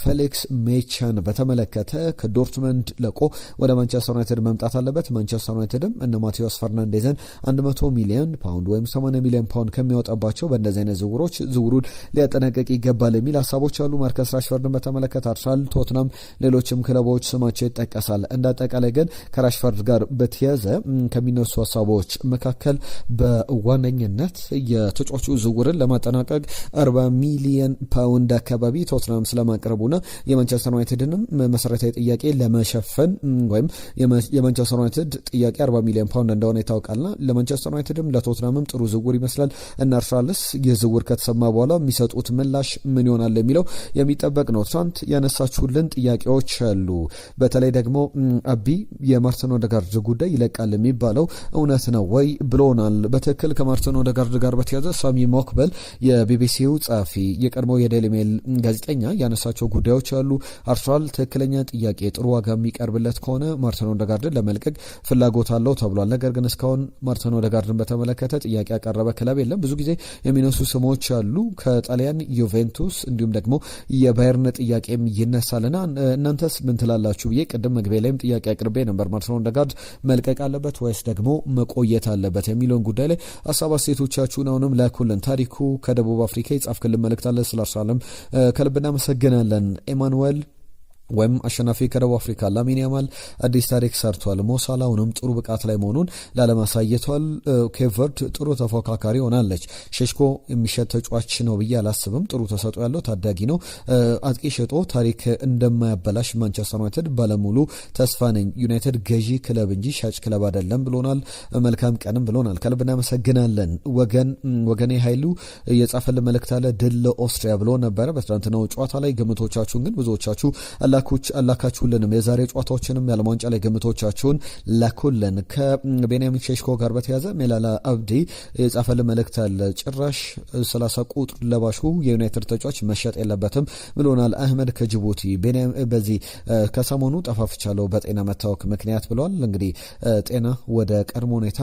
ፌሊክስ ሜቻን በተመለከተ ከዶርትመንድ ለቆ ወደ ማንቸስተር ዩናይትድ መምጣት አለበት። ማንቸስተር ዩናይትድም እነ ማቴዎስ ፈርናንዴዝን 100 ሚሊዮን ፓውንድ ወይም 80 ሚሊዮን ፓውንድ ከሚያወጣባቸው በእንደዚህ አይነት ዝውውሮች ዝውውሩን ሊያጠናቀቅ ይገባል የሚል ሀሳቦች አሉ። ማርከስ ራሽፈርድን በተመለከተ አርሰናል፣ ቶትናም፣ ሌሎችም ክለቦች ስማቸው ይጠቀሳል። እንዳጠቃላይ ግን ከራሽፈርድ ጋር በተያዘ ከሚነሱ ሀሳቦች መካከል በዋነኝነት የተጫዋቹ ዝውውርን ለማጠናቀቅ 40 ሚሊዮን ፓውንድ አካባቢ ቶትናም ስለማቅረቡና የማንቸስተር ዩናይትድንም መሰረታዊ ጥያቄ ለመሸፈን ወይም የማንቸስተር ዩናይትድ ጥያቄ 40 ሚሊዮን ፓውንድ እንደሆነ ይታወቃልና ለማንቸስተር ዩናይትድም ለቶትናምም ጥሩ ዝውውር ይመስላል። እና አርሰናልስ የዝውውር ከተሰማ በኋላ የሚሰጡት ምላሽ ምን ይሆናል የሚለው የሚጠበቅ ነው። ትናንት ያነሳችሁልን ጥያቄዎች አሉ። በተለይ ደግሞ አቢ የማርቲን ኦዴጋርድ ጉዳይ ይለቃል የሚባለው እውነት ነው ወይ ብሎናል። በትክክል ከማርቲን ኦዴጋርድ ጋር በተያዘ ሳሚ ሞክበል የቢቢሲው ጸሐፊ የቀድሞው የዴይሊ ሜል ጋዜጠኛ ያነሳቸው ጉዳዮች አሉ። አርሰናል ትክክለኛ ጥያቄ ጥሩ ዋጋ የሚቀርብለት ከሆነ ማርቲን ኦዴጋርድን ለመልቀቅ ፍላጎት አለው ተብሏል። ነገር ግን እስካሁን ማርቲን ኦዴጋርድን በተመለከተ ጥያቄ ያቀረበ ክለብ የለም። ብዙ ጊዜ የሚነሱ ስሞች አሉ ከጣሊያን ዩቬንቱስ እንዲሁም ደግሞ የባየርን ጥያቄም ይነሳልና እናንተስ ምን ትላላችሁ ብዬ ቅድም መግቢያ ላይም ጥያቄ አቅርቤ ነበር። ማርቲን ኦዴጋርድ መልቀቅ አለበት ወይስ ደግሞ መቆየት አለበት የሚለውን ጉዳይ ላይ ሀሳብ አስተያየቶቻችሁን አሁንም ላኩልን። ታሪኩ ከደቡብ አፍሪካ የጻፍክልን መልእክት አለ። ስለ አርሰናልም ከልብ እናመሰግናለን። ኤማኑኤል ወይም አሸናፊ ከደቡብ አፍሪካ ላሚን ያማል አዲስ ታሪክ ሰርቷል። ሞሳላውንም ጥሩ ብቃት ላይ መሆኑን ላለማሳየቷል። ኬፕ ቨርድ ጥሩ ተፎካካሪ ሆናለች። ሼሽኮ የሚሸጥ ተጫዋች ነው ብዬ አላስብም። ጥሩ ተሰጥኦ ያለው ታዳጊ ነው። አጥቂ ሸጦ ታሪክ እንደማያበላሽ ማንቸስተር ዩናይትድ ባለሙሉ ተስፋ ነኝ። ዩናይትድ ገዢ ክለብ እንጂ ሻጭ ክለብ አይደለም ብሎናል። መልካም ቀንም ብሎናል። ከልብ እናመሰግናለን። ወገኔ ኃይሉ የጻፈልን መልእክት አለ። ድል ለኦስትሪያ ብሎ ነበረ በትናንትናው ጨዋታ ላይ። ግምቶቻችሁን ግን ብዙዎቻችሁ አላካችሁልንም። የዛሬ ጨዋታዎችንም የዓለም ዋንጫ ላይ ግምቶቻችሁን ላኩልን። ከቤንያሚን ሼሽኮ ጋር በተያዘ ሜላላ አብዲ የጻፈልን መልእክት አለ። ጭራሽ 30 ቁጥር ለባሹ የዩናይትድ ተጫዋች መሸጥ የለበትም ብሎናል። አህመድ ከጅቡቲ በዚህ ከሰሞኑ ጠፋፍቻለሁ በጤና መታወክ ምክንያት ብሏል። እንግዲህ ጤና ወደ ቀድሞ ሁኔታ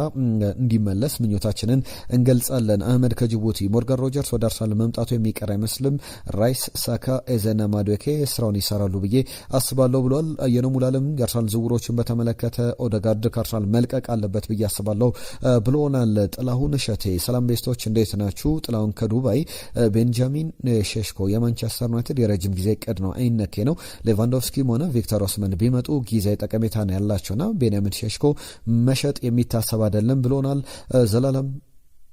እንዲመለስ ምኞታችንን እንገልጻለን። አህመድ ከጅቡቲ ሞርጋን ሮጀርስ ወደ አርሰናል መምጣቱ የሚቀር አይመስልም። ራይስ፣ ሳካ፣ ኤዘና ማዱኬ ስራውን ይሰራሉ ብዬ አስባለሁ ብሏል። አየነው ሙላለም የአርሰናል ዝውውሮችን በተመለከተ ኦዴጋርድ ከአርሰናል መልቀቅ አለበት ብዬ አስባለሁ ብሎናል። ጥላሁን እሸቴ ሰላም ቤስቶች እንዴት ናችሁ? ጥላሁን ከዱባይ ቤንጃሚን ሼሽኮ የማንቸስተር ዩናይትድ የረጅም ጊዜ እቅድ ነው፣ አይነኬ ነው። ሌቫንዶቭስኪም ሆነ ቪክተር ኦስመን ቢመጡ ጊዜ ጠቀሜታ ነው ያላቸውና ቤንያሚን ሼሽኮ መሸጥ የሚታሰብ አይደለም ብሎናል። ዘላለም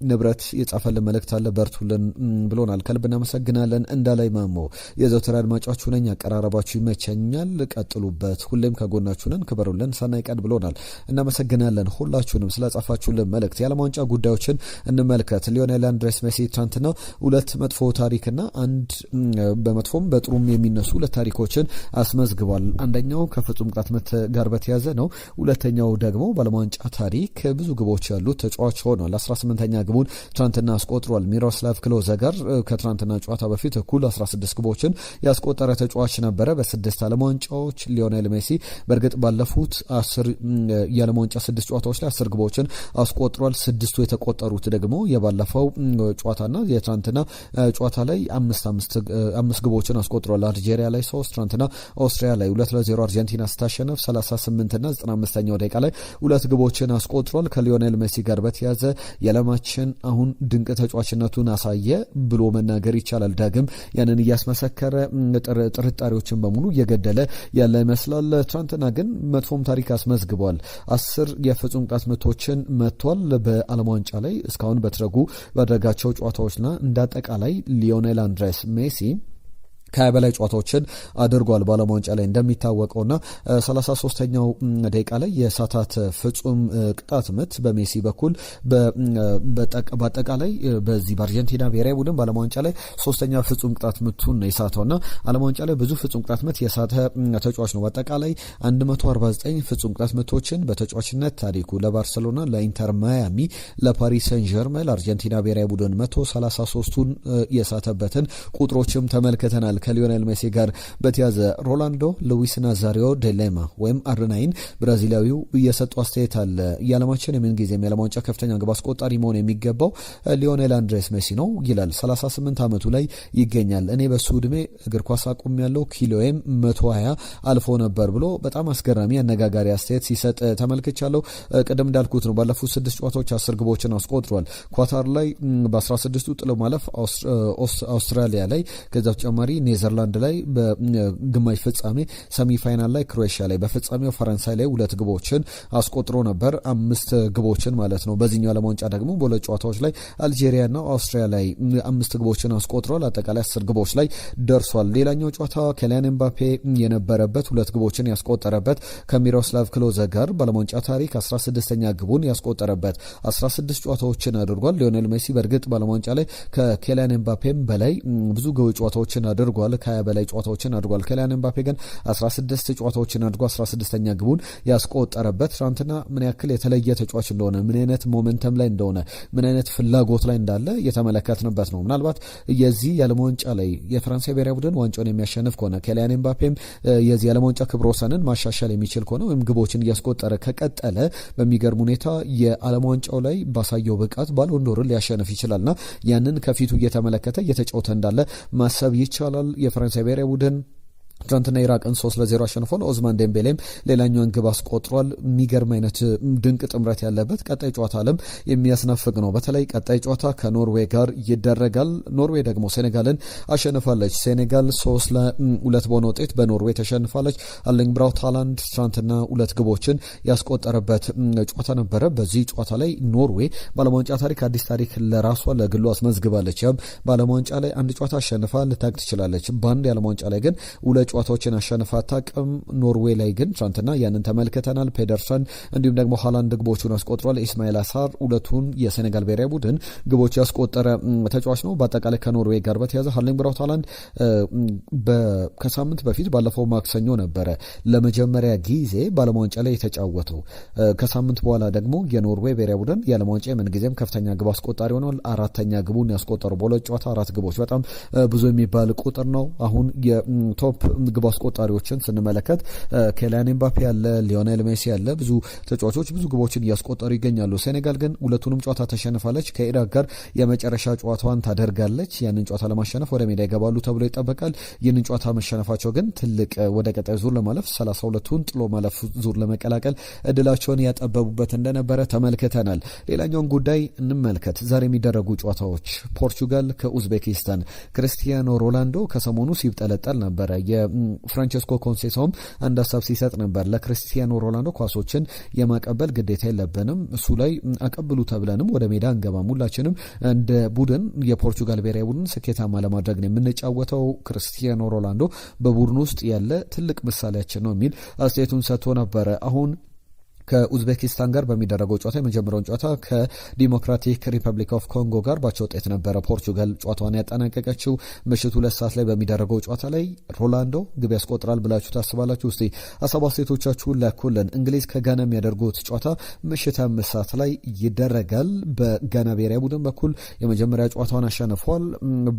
ንብረት የጻፈልን መልእክት አለ። በርቱልን ብሎናል። ከልብ እናመሰግናለን። እንዳላይ ማሞ የዘውትር አድማጫችሁ ነኝ። አቀራረባችሁ ይመቸኛል፣ ቀጥሉበት። ሁሌም ከጎናችሁ ነን፣ ክበሩልን። ሰናይ ቀን ብሎናል። እናመሰግናለን ሁላችሁንም ስለጻፋችሁልን መልእክት። የዓለም ዋንጫ ጉዳዮችን እንመልከት። ሊዮኔል አንድሬስ ሜሲ ትናንትና ሁለት መጥፎ ታሪክና አንድ በመጥፎም በጥሩም የሚነሱ ሁለት ታሪኮችን አስመዝግቧል። አንደኛው ከፍጹም ቅጣት ምት ጋር በተያዘ ነው። ሁለተኛው ደግሞ በዓለም ዋንጫ ታሪክ ብዙ ግቦች ያሉት ተጫዋች ሆኗል። 18ኛ ግቡን ትናንትና አስቆጥሯል። ሚሮስላቭ ክሎዘ ጋር ከትናንትና ጨዋታ በፊት እኩል 16 ግቦችን ያስቆጠረ ተጫዋች ነበረ በ6 ዓለም ዋንጫዎች። ሊዮኔል ሜሲ በእርግጥ ባለፉት 10 የዓለም ዋንጫ 6 ጨዋታዎች ላይ 10 ግቦችን አስቆጥሯል። 6ቱ የተቆጠሩት ደግሞ የባለፈው ጨዋታና የትናንትና ጨዋታ ላይ 5 ግቦችን አስቆጥሯል። አልጄሪያ ላይ 3፣ ትናንትና ኦስትሪያ ላይ 2-0 አርጀንቲና ስታሸነፍ 38ና 95ኛው ደቂቃ ላይ 2 ግቦችን አስቆጥሯል። ከሊዮኔል ሜሲ ጋር በተያዘ የዓለማችን አሁን ድንቅ ተጫዋችነቱን አሳየ ብሎ መናገር ይቻላል። ዳግም ያንን እያስመሰከረ ጥርጣሬዎችን በሙሉ እየገደለ ያለ ይመስላል። ትናንትና ግን መጥፎም ታሪክ አስመዝግቧል። 10 የፍጹም ቅጣት ምቶችን መቷል በዓለም ዋንጫ ላይ እስካሁን በተደረጉ ባደረጋቸው ጨዋታዎችና እንዳጠቃላይ ሊዮኔል አንድሬስ ሜሲ ከበላይ ጨዋታዎችን አድርጓል በዓለም ዋንጫ ላይ እንደሚታወቀውና 33ኛው ደቂቃ ላይ የሳታት ፍጹም ቅጣት ምት በሜሲ በኩል በአጠቃላይ በዚህ በአርጀንቲና ብሔራዊ ቡድን በዓለም ዋንጫ ላይ 3ኛ ፍጹም ቅጣት ምቱን የሳተውና ዓለም ዋንጫ ላይ ብዙ ፍጹም ቅጣት ምት የሳተ ተጫዋች ነው። በአጠቃላይ 149 ፍጹም ቅጣት ምቶችን በተጫዋችነት ታሪኩ ለባርሴሎና፣ ለኢንተር ማያሚ፣ ለፓሪስ ሰን ዠርመን፣ ለአርጀንቲና ብሔራዊ ቡድን 133ቱን የሳተበትን ቁጥሮችም ተመልክተናል። ከሊዮኔል ሜሲ ጋር በተያዘ ሮላንዶ ሉዊስ ናዛሪዮ ዴሌማ ወይም አርናይን ብራዚላዊው እየሰጡ አስተያየት አለ። የዓለማችን የምንጊዜም የዓለም ዋንጫ ከፍተኛ ግብ አስቆጣሪ መሆን የሚገባው ሊዮኔል አንድሬስ ሜሲ ነው ይላል። 38 ዓመቱ ላይ ይገኛል። እኔ በሱ ዕድሜ እግር ኳስ አቁም ያለው ኪሎዬም 120 አልፎ ነበር ብሎ በጣም አስገራሚ አነጋጋሪ አስተያየት ሲሰጥ ተመልክቻለሁ። ቅድም እንዳልኩት ነው ባለፉት 6 ጨዋታዎች 10 ግቦችን አስቆጥሯል። ኳታር ላይ በ16ቱ ጥሎ ማለፍ፣ አውስትራሊያ ላይ ከዛ ተጨማሪ ኔዘርላንድ ላይ በግማሽ ፍጻሜ ሰሚ ፋይናል ላይ ክሮኤሽያ ላይ በፍጻሜው ፈረንሳይ ላይ 2 ግቦችን አስቆጥሮ ነበር። 5 ግቦችን ማለት ነው። በዚህኛው ዓለም ዋንጫ ደግሞ በሁለት ጨዋታዎች ላይ አልጄሪያና አውስትሪያ ላይ 5 ግቦችን አስቆጥሯል። አጠቃላይ 10 ግቦች ላይ ደርሷል። ሌላኛው ጨዋታ ኬሊያን ኤምባፔ የነበረበት 2 ግቦችን ያስቆጠረበት ከሚሮስላቭ ክሎዘ ጋር በዓለም ዋንጫ ታሪክ 16ኛ ግቡን ያስቆጠረበት 16 ጨዋታዎችን አድርጓል። ሊዮኔል ሜሲ በእርግጥ በዓለም ዋንጫ ላይ ከኬሊያን ኤምባፔም በላይ ብዙ ጨዋታዎችን አድርጓል። ከ20 በላይ ጨዋታዎችን አድርጓል። ኬሊያን ኤምባፔ ግን 16 ጨዋታዎችን አድርጎ 16ኛ ግቡን ያስቆጠረበት ትናንትና ምን ያክል የተለየ ተጫዋች እንደሆነ፣ ምን አይነት ሞመንተም ላይ እንደሆነ፣ ምን አይነት ፍላጎት ላይ እንዳለ የተመለከትንበት ነው። ምናልባት የዚህ የዓለም ዋንጫ ላይ የፈረንሳይ ብሔራዊ ቡድን ዋንጫውን የሚያሸንፍ ከሆነ ኬሊያን ኤምባፔም የዚህ የዓለም ዋንጫ ክብረ ወሰንን ማሻሻል የሚችል ከሆነ ወይም ግቦችን እያስቆጠረ ከቀጠለ በሚገርም ሁኔታ የዓለም ዋንጫው ላይ ባሳየው ብቃት ባሎን ዶርን ሊያሸንፍ ይችላልና ያንን ከፊቱ እየተመለከተ እየተጫወተ እንዳለ ማሰብ ይቻላል። የፈረንሳይ ብሔራዊ ቡድን ትናንትና ኢራቅን 3-0 አሸንፏል። ኦዝማን ዴምቤሌም ሌላኛውን ግብ አስቆጥሯል። የሚገርም አይነት ድንቅ ጥምረት ያለበት ቀጣይ ጨዋታ ዓለም የሚያስናፍቅ ነው። በተለይ ቀጣይ ጨዋታ ከኖርዌይ ጋር ይደረጋል። ኖርዌይ ደግሞ ሴኔጋልን አሸንፋለች። ሴኔጋል 3-2 በሆነ ውጤት በኖርዌይ ተሸንፋለች። አርሊንግ ብራውት ሃላንድ ትናንትና 2 ግቦችን ያስቆጠረበት ጨዋታ ነበረ። በዚህ ጨዋታ ላይ ኖርዌይ በዓለም ዋንጫ ታሪክ አዲስ ታሪክ ለራሷ ለግሉ አስመዝግባለች። ያም በዓለም ዋንጫ ላይ አንድ ጨዋታ አሸንፋ ልታቅ ትችላለች። በአንድ የዓለም ዋንጫ ላይ ግን ጨዋታዎችን አሸንፋ አታውቅም። ኖርዌይ ላይ ግን ትናንትና ያንን ተመልክተናል። ፔደርሰን እንዲሁም ደግሞ ሃላንድ ግቦቹን አስቆጥሯል። ኢስማኤል አሳር ሁለቱን የሴኔጋል ብሔራዊ ቡድን ግቦች ያስቆጠረ ተጫዋች ነው። በአጠቃላይ ከኖርዌይ ጋር በተያዘ አርሊንግ ብራውት ሃላንድ ከሳምንት በፊት ባለፈው ማክሰኞ ነበረ ለመጀመሪያ ጊዜ በዓለም ዋንጫ ላይ የተጫወተው። ከሳምንት በኋላ ደግሞ የኖርዌይ ብሔራዊ ቡድን የዓለም ዋንጫ የምንጊዜም ከፍተኛ ግብ አስቆጣሪ ሆኗል። 4ኛ ግቡን ያስቆጠሩ በሁለት ጨዋታ 4 ግቦች በጣም ብዙ የሚባል ቁጥር ነው። አሁን የቶፕ ግብ አስቆጣሪዎችን ስንመለከት ኬሊያን ኤምባፔ ያለ፣ ሊዮኔል ሜሲ ያለ፣ ብዙ ተጫዋቾች ብዙ ግቦችን እያስቆጠሩ ይገኛሉ። ሴኔጋል ግን ሁለቱንም ጨዋታ ተሸንፋለች። ከኢራቅ ጋር የመጨረሻ ጨዋታዋን ታደርጋለች። ያንን ጨዋታ ለማሸነፍ ወደ ሜዳ ይገባሉ ተብሎ ይጠበቃል። ይህንን ጨዋታ መሸነፋቸው ግን ትልቅ ወደ ቀጣይ ዙር ለማለፍ 32ቱን ጥሎ ማለፍ ዙር ለመቀላቀል እድላቸውን ያጠበቡበት እንደነበረ ተመልክተናል። ሌላኛውን ጉዳይ እንመልከት። ዛሬ የሚደረጉ ጨዋታዎች ፖርቹጋል ከኡዝቤኪስታን። ክርስቲያኖ ሮናልዶ ከሰሞኑ ሲብጠለጠል ነበረ። የፍራንቸስኮ ኮንሴሳውም አንድ ሀሳብ ሲሰጥ ነበር። ለክርስቲያኖ ሮናልዶ ኳሶችን የማቀበል ግዴታ የለብንም፣ እሱ ላይ አቀብሉ ተብለንም ወደ ሜዳ እንገባም፣ ሁላችንም እንደ ቡድን የፖርቹጋል ብሔራዊ ቡድን ስኬታማ ለማድረግ ነው የምንጫወተው፣ ክርስቲያኖ ሮናልዶ በቡድን ውስጥ ያለ ትልቅ ምሳሌያችን ነው የሚል አስተያየቱን ሰጥቶ ነበረ። አሁን ከኡዝቤኪስታን ጋር በሚደረገው ጨዋታ የመጀመሪያውን ጨዋታ ከዲሞክራቲክ ሪፐብሊክ ኦፍ ኮንጎ ጋር ባቸው ውጤት ነበረ ፖርቹጋል ጨዋታዋን ያጠናቀቀችው። ምሽቱ 2 ሰዓት ላይ በሚደረገው ጨዋታ ላይ ሮናልዶ ግብ ያስቆጥራል ብላችሁ ታስባላችሁ? እስቲ ሀሳብ አስተያየቶቻችሁን ላኩልን። እንግሊዝ ከጋና የሚያደርጉት ጨዋታ ምሽት 5 ሰዓት ላይ ይደረጋል። በጋና ብሔራዊ ቡድን በኩል የመጀመሪያ ጨዋታውን አሸንፏል።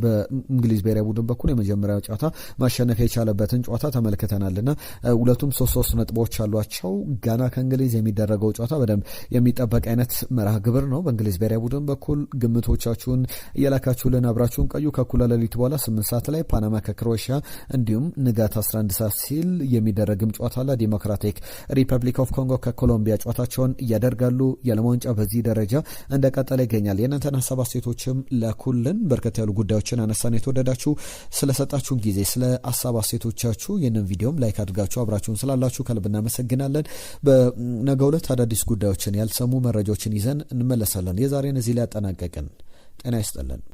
በእንግሊዝ ብሔራዊ ቡድን በኩል የመጀመሪያ ጨዋታ ማሸነፍ የቻለበትን ጨዋታ ተመልክተናልና ሁለቱም 3 ነጥቦች አሏቸው። ጋና ከእንግሊዝ የሚደረገው ጨዋታ በደንብ የሚጠበቅ አይነት መርሃ ግብር ነው። በእንግሊዝ ብሔራዊ ቡድን በኩል ግምቶቻችሁን እየላካችሁልን አብራችሁን ቆዩ። ከእኩለ ሌሊት በኋላ 8 ሰዓት ላይ ፓናማ ከክሮኤሽያ እንዲሁም ንጋት 11 ሰዓት ሲል የሚደረግም ጨዋታ አለ። ዲሞክራቲክ ሪፐብሊክ ኦፍ ኮንጎ ከኮሎምቢያ ጨዋታቸውን እያደርጋሉ። የዓለም ዋንጫ በዚህ ደረጃ እንደቀጠለ ይገኛል። የእናንተን ሀሳብ አስተያየቶችም ላኩልን። በርከት ያሉ ጉዳዮችን አነሳን። የተወደዳችሁ ስለሰጣችሁን ጊዜ ስለ ሀሳብ አስተያየቶቻችሁ ይህንን ቪዲዮም ላይክ አድርጋችሁ አብራችሁን ስላላችሁ ከልብ እናመሰግናለን። ነገ ሁለት አዳዲስ ጉዳዮችን ያልሰሙ መረጃዎችን ይዘን እንመለሳለን። የዛሬን እዚህ ላይ አጠናቀቅን። ጤና ይስጥልን።